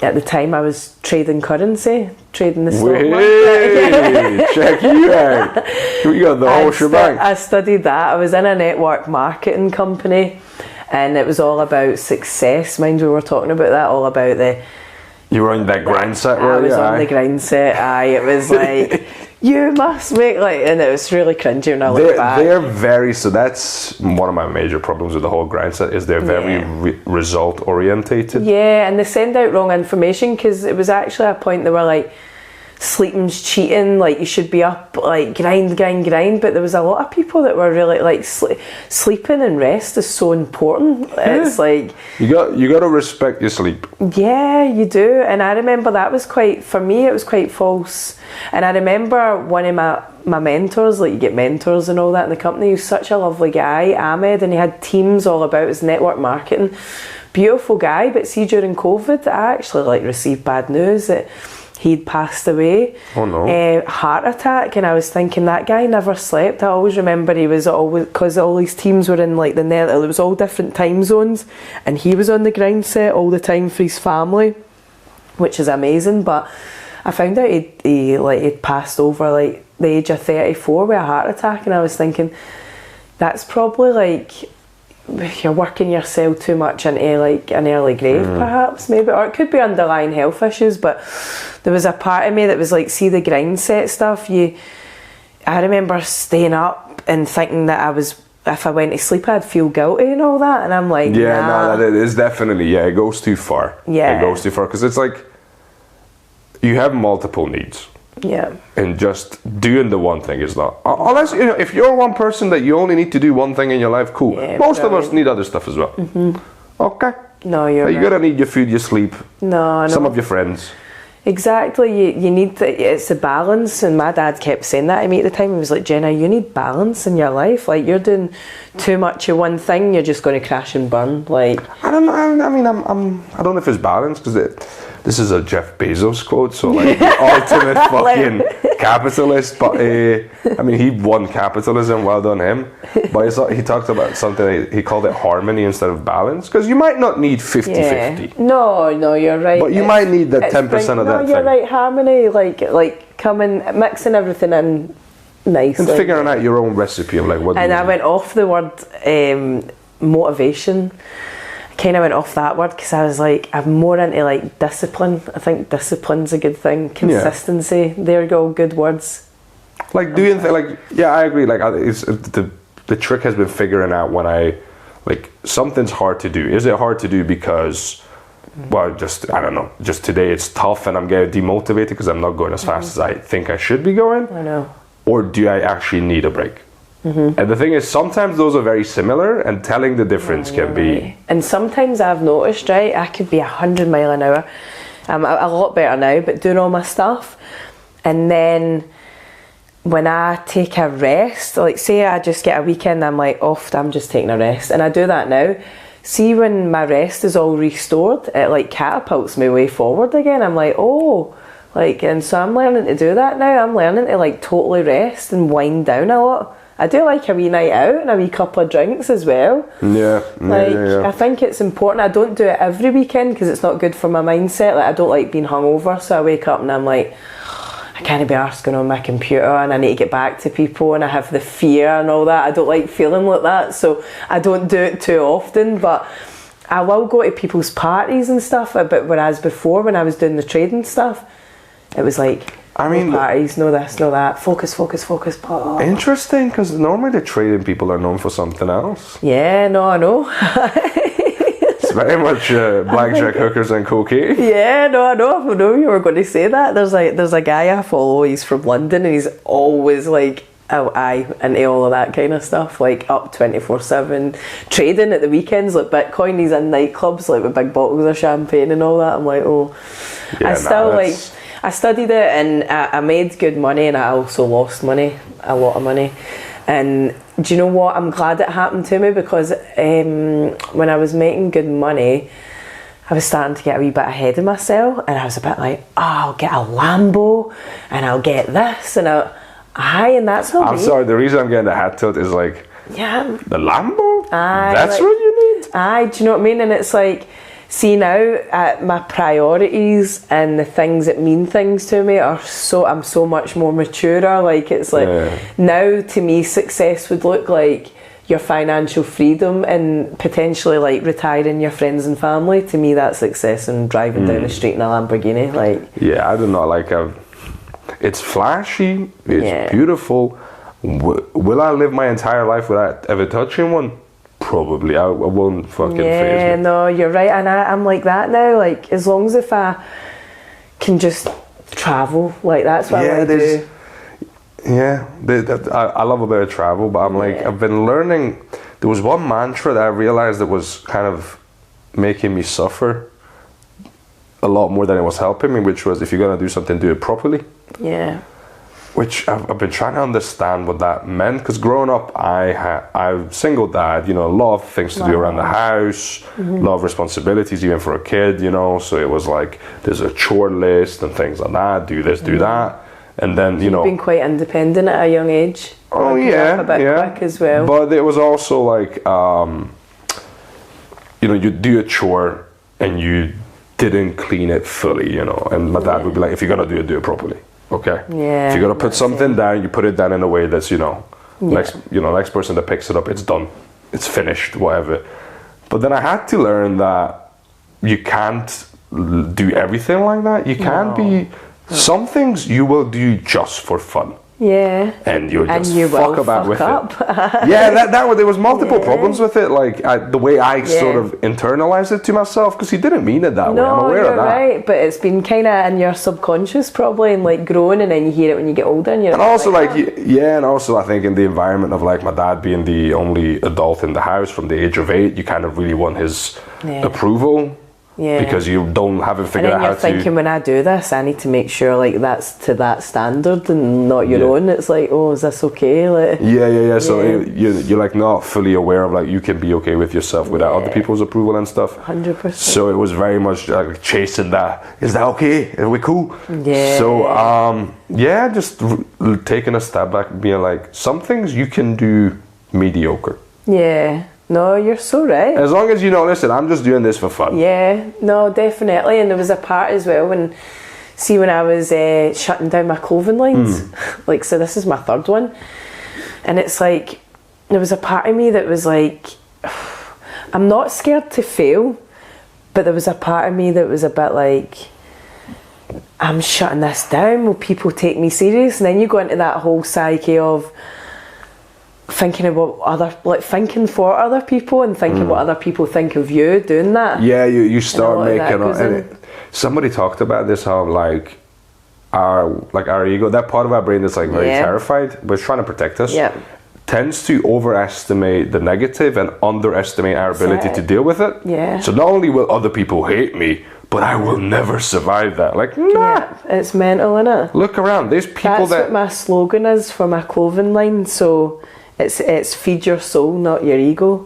At the time, I was trading currency, trading the stock market. Check you out. We got the whole shebang. I studied that. I was in a network marketing company, and it was all about success. Mind you, we were talking about that, all about the... You were on that grindset, I was on the grindset. It was like, you must make like, and it was really cringy when I look back. They're very, so that's one of my major problems with the whole grindset, is they're very result orientated. Yeah, and they send out wrong information, because it was actually a point they were like, sleeping's cheating, like you should be up, like grind, but there was a lot of people that were really like, sleeping and rest is so important. It's like you got to respect your sleep. Yeah, you do. And I remember that was quite, for me it was quite false. And I remember one of my mentors, like you get mentors and all that in the company, he was such a lovely guy, Ahmed, and he had teams all about his network marketing. Beautiful guy, but see, during COVID I actually like received bad news that he'd passed away. Oh no. Heart attack. And I was thinking, that guy never slept. I always remember he was always, because all these teams were in like the net, it was all different time zones, and he was on the grind set all the time for his family, which is amazing. But I found out he'd passed over like the age of 34 with a heart attack, and I was thinking, that's probably like, you're working yourself too much into like an early grave, perhaps, maybe, or it could be underlying health issues. But there was a part of me that was like, see the grind set stuff, I remember staying up and thinking that if I went to sleep I'd feel guilty and all that, and I'm like, nah. No, it is definitely, it goes too far. It goes too far, because it's like, you have multiple needs. Yeah. And just doing the one thing is not. Unless, if you're one person that you only need to do one thing in your life, cool. Yeah, most of us need other stuff as well. Okay. No, you're right. You're gonna need your food, your sleep. No. Some of your friends. Exactly. You need it's a balance, and my dad kept saying that to me at the time. He was like, Jenna, you need balance in your life. Like, you're doing too much of one thing, you're just going to crash and burn. Like, I don't know. I mean, I don't know if it's balance, because this is a Jeff Bezos quote, so like the ultimate fucking capitalist. But I mean, he won capitalism, well done him. But he talked about something, he called it harmony instead of balance, because you might not need 50-50. No, you're right. But you might need the 10% of that thing. No, you're right, harmony, like coming, mixing everything in nicely. And figuring out your own recipe of like what. And I went off the word motivation. Kind of went off that word, because I was like, I'm more into like discipline. I think discipline's a good thing. Consistency. There you go, good words. Like doing I agree. Like it's the trick has been figuring out when something's hard to do. Is it hard to do because, well, I don't know. Just today it's tough and I'm getting demotivated because I'm not going as fast as I think I should be going. I know. Or do I actually need a break? And the thing is, sometimes those are very similar, and telling the difference can be. And sometimes I've noticed, right, I could be 100 miles an hour. I'm a lot better now, but doing all my stuff. And then when I take a rest, like say I just get a weekend, I'm like, I'm just taking a rest. And I do that now. See, when my rest is all restored, it like catapults me way forward again. I'm like, and so I'm learning to do that now. I'm learning to like totally rest and wind down a lot. I do like a wee night out and a wee couple of drinks as well. Yeah. I think it's important. I don't do it every weekend because it's not good for my mindset. Like, I don't like being hungover, so I wake up and I'm like, I can't be arsed going on my computer and I need to get back to people, and I have the fear and all that. I don't like feeling like that, so I don't do it too often. But I will go to people's parties and stuff. But whereas before, when I was doing the trading stuff, it was like, no parties, no this, no that. Focus. Interesting, because normally the trading people are known for something else. Yeah, no, I know. It's very much blackjack, hookers and cocaine. Yeah, no, I know you were going to say that. There's a guy I follow, he's from London, and he's always like, into all of that kind of stuff, like up 24/7, trading at the weekends, like Bitcoin. He's in nightclubs like with big bottles of champagne and all that. I'm like, I studied it and I made good money, and I also lost money, a lot of money. And do you know what? I'm glad it happened to me, because when I was making good money, I was starting to get a wee bit ahead of myself, and I was a bit like, I'll get a Lambo and I'll get this and and that's not I'm sorry, the reason I'm getting the hat tilt is like, the Lambo? That's what you need? Do you know what I mean? And it's like, See now, my priorities and the things that mean things to me I'm so much more mature. Like it's like now to me success would look like your financial freedom and potentially like retiring your friends and family. To me that's success, and driving down the street in a Lamborghini. Like I don't know, like it's flashy, it's beautiful. Will I live my entire life without ever touching one? Probably. I won't fucking phase me. No, you're right, and I'm like that now. Like as long as if I can just travel, like that's what I want to do. Yeah, I love a bit of travel, but I'm like, I've been learning. There was one mantra that I realized that was kind of making me suffer a lot more than it was helping me, which was, if you're gonna do something, do it properly. Yeah. Which I've been trying to understand what that meant, because growing up, I'm single dad, you know, a lot of things to do around the house, a lot of responsibilities even for a kid, you know, so it was like there's a chore list and things like that, do this, do that, and then, you know. You've been quite independent at a young age. Oh yeah, a bit quick as well. But it was also like, you know, you do a chore and you didn't clean it fully, you know, and my dad would be like, if you're gonna do it properly. Okay. Yeah. If you're gonna put something down, you put it down in a way that's, you know, next person that picks it up, it's done, it's finished, whatever. But then I had to learn that you can't do everything like that. You can't be. Some things you will do just for fun. Yeah. And you'll just you fuck about with it. Yeah, there was multiple problems with it. Like the way I sort of internalized it to myself, because he didn't mean it that way. I'm aware of that. Right, but it's been kind of in your subconscious probably, and like growing, and then you hear it when you get older. And, and also and also I think in the environment of like my dad being the only adult in the house from the age of 8, you kind of really want his approval. Yeah. Because you haven't figured out how to. And then you're thinking, when I do this, I need to make sure like that's to that standard and not your own. It's like, oh, is this okay? Like, So you're like not fully aware of like you can be okay with yourself without other people's approval and stuff. 100%. So it was very much like chasing that. Is that okay? Are we cool? Yeah. So just taking a step back, and being like, some things you can do mediocre. Yeah. No, you're so right. As long as you know, listen, I'm just doing this for fun. Yeah, no, definitely. And there was a part as well when I was shutting down my clothing lines, like, so this is my third one. And it's like, there was a part of me that was like, I'm not scared to fail, but there was a part of me that was a bit like, I'm shutting this down, will people take me serious? And then you go into that whole psyche of, thinking about thinking for other people and thinking what other people think of you doing that. Yeah, you start making somebody talked about this, how like our ego, that part of our brain that's like very terrified but it's trying to protect us, tends to overestimate the negative and underestimate our ability to deal with it. Yeah. So not only will other people hate me, but I will never survive that. Like, nah. Yeah, it's mental, innit? Look around, there's people That's what my slogan is for my clothing line, so it's feed your soul, not your ego.